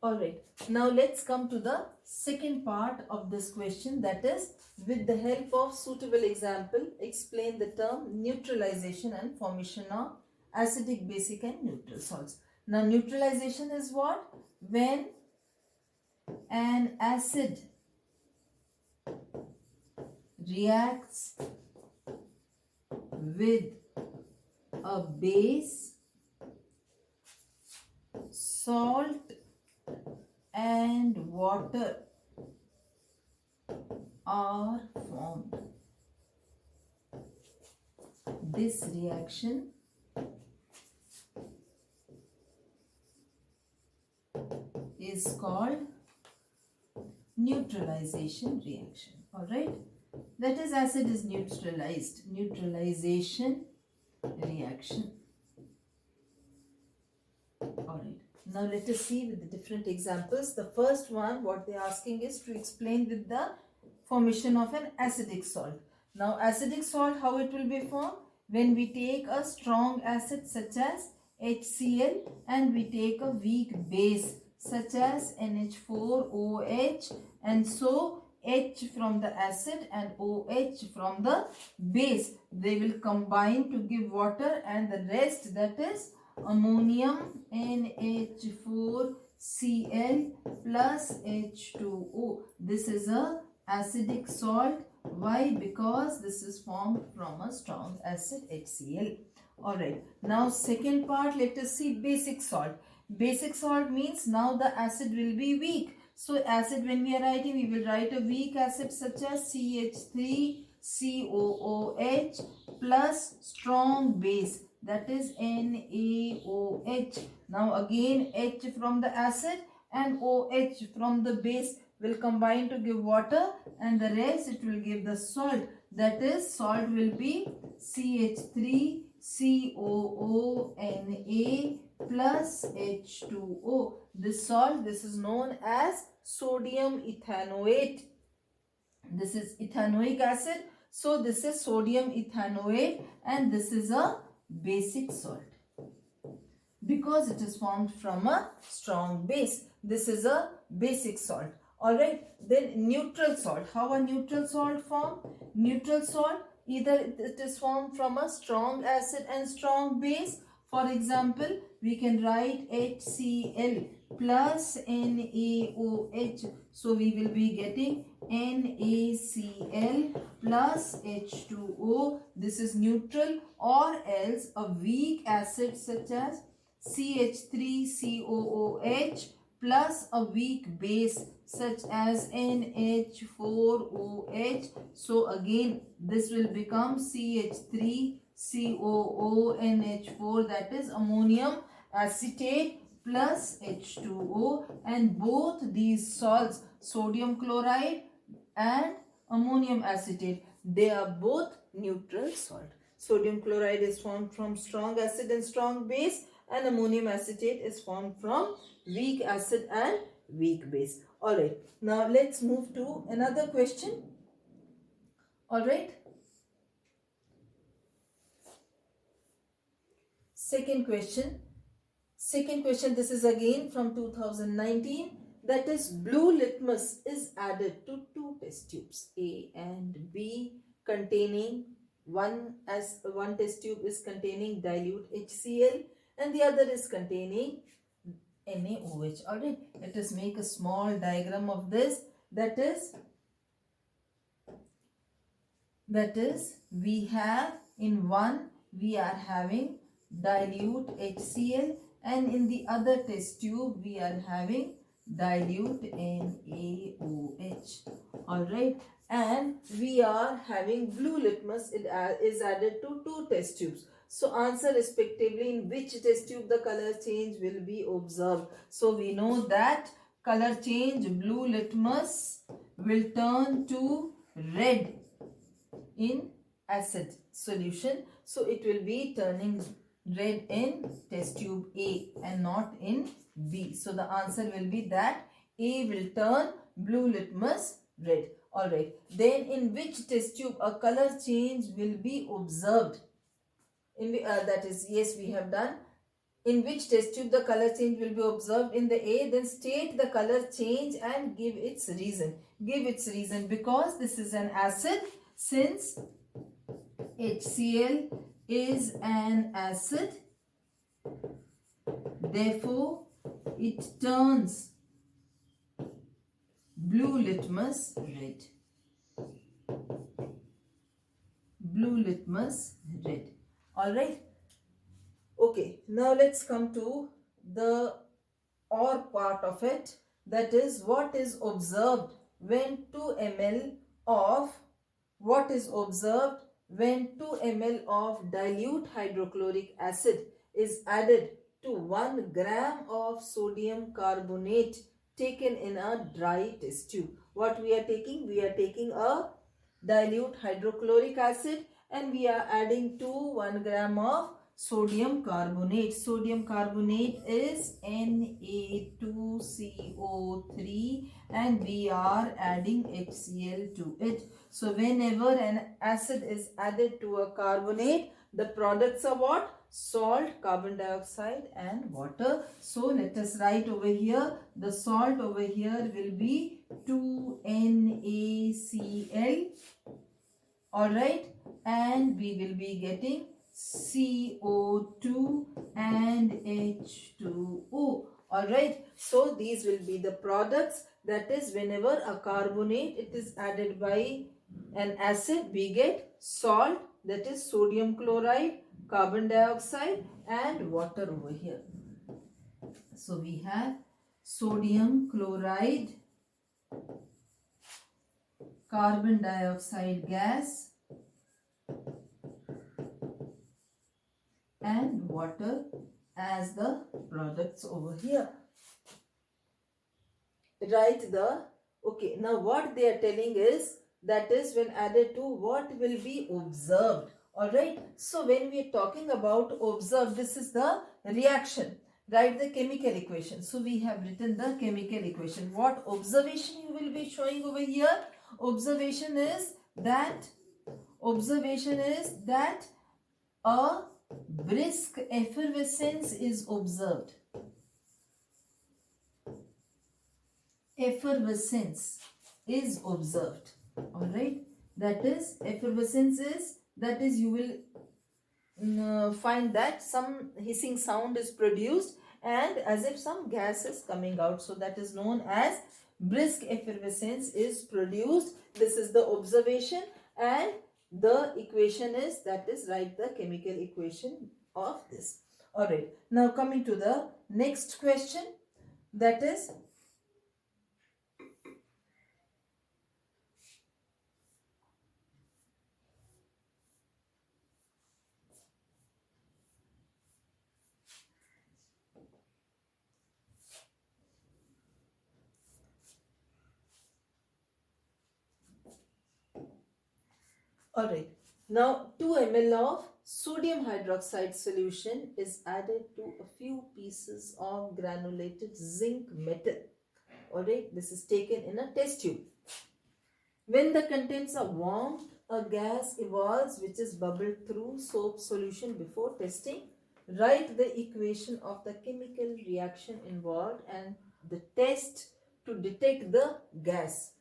Alright, now let's come to the second part of this question, that is, with the help of suitable example, explain the term neutralization and formation of acidic, basic and neutral salts. Now neutralization is what? When an acid reacts with a base, salt and water are formed. This reaction is called neutralization reaction. Alright, that is, acid is neutralized. Neutralization reaction. Alright, now let us see with the different examples. The first one, what they are asking is to explain with the formation of an acidic salt. Now acidic salt, how it will be formed? When we take a strong acid such as HCl and we take a weak base such as NH4OH, and so H from the acid and OH from the base, they will combine to give water, and the rest, that is ammonium NH4Cl plus H2O. This is a acidic salt. Why? Because this is formed from a strong acid HCl. Alright, now second part, let us see basic salt. Basic salt means now the acid will be weak. So acid, when we are writing, we will write a weak acid such as CH3COOH plus strong base, that is NaOH. Now again H from the acid and OH from the base will combine to give water, and the rest it will give the salt, that is salt will be CH3COONA plus H2O. This salt, this is known as sodium ethanoate. This is ethanoic acid, so this is sodium ethanoate, and this is a basic salt because it is formed from a strong base. This is a basic salt. Alright, then neutral salt. How a neutral salt formed? Neutral salt, either it is formed from a strong acid and strong base. For example, we can write HCl plus NaOH. So we will be getting NaCl plus H2O. This is neutral. Or else a weak acid such as CH3COOH plus a weak base such as NH4OH. So again this will become CH3COONH4, that is ammonium acetate plus H2O, and both these salts, sodium chloride and ammonium acetate, they are both neutral salt. Sodium chloride is formed from strong acid and strong base, and ammonium acetate is formed from weak acid and weak base. Alright, now let's move to another question. Alright, second question, this is again from 2019, that is, blue litmus is added to two test tubes A and B containing one test tube is containing dilute HCl and the other is containing NaOH. Alright, let us make a small diagram of this. That is we have in one we are having dilute HCl, and in the other test tube we are having dilute NaOH. Alright, and we are having blue litmus, it is added to two test tubes. So answer respectively in which test tube the color change will be observed. So we know that color change, blue litmus will turn to red in acid solution. So it will be turning red in test tube A and not in B. So the answer will be that A will turn blue litmus red. Alright, then in which test tube a color change will be observed? That is, yes, we have done. In which test tube the color change will be observed? In the A, then state the color change and give its reason. Give its reason. Because this is an acid, since HCl is an acid, therefore it turns blue litmus red. Blue litmus red. Alright. Okay, now let's come to the or part of it. That is, what is observed when 2 ml of what is observed when 2 ml of dilute hydrochloric acid is added to 1 gram of sodium carbonate taken in a dry test tube. What we are taking? We are taking a dilute hydrochloric acid and we are adding to 1 gram of sodium carbonate. Sodium carbonate is Na2CO3 and we are adding HCl to it. So whenever an acid is added to a carbonate, the products are what? Salt, carbon dioxide and water. So let us write over here. The salt over here will be 2NaCl. Alright. And we will be getting CO2 and H2O. Alright. So these will be the products. That is, whenever a carbonate it is added by an acid, we get salt, that is sodium chloride, carbon dioxide and water over here. So we have sodium chloride, carbon dioxide gas and water as the products over here. Write the, okay, now what they are telling is, that is when added to what will be observed. Alright, so when we are talking about observe, this is the reaction. Write the chemical equation. So we have written the chemical equation. What observation you will be showing over here? Observation is that a brisk effervescence is observed. Effervescence is observed. Alright, that is, effervescence is, that is, you will find that some hissing sound is produced and as if some gas is coming out. So that is known as brisk effervescence is produced. This is the observation and the equation is, that is, write the chemical equation of this. Alright, now coming to the next question, that is, alright, now 2 ml of sodium hydroxide solution is added to a few pieces of granulated zinc metal. Alright, this is taken in a test tube. When the contents are warmed, a gas evolves which is bubbled through soap solution before testing. Write the equation of the chemical reaction involved and the test to detect the gas.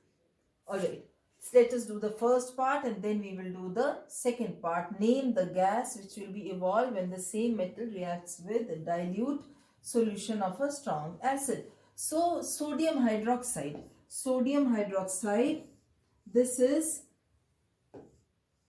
Alright, so let us do the first part and then we will do the second part. Name the gas which will be evolved when the same metal reacts with a dilute solution of a strong acid. So sodium hydroxide, this is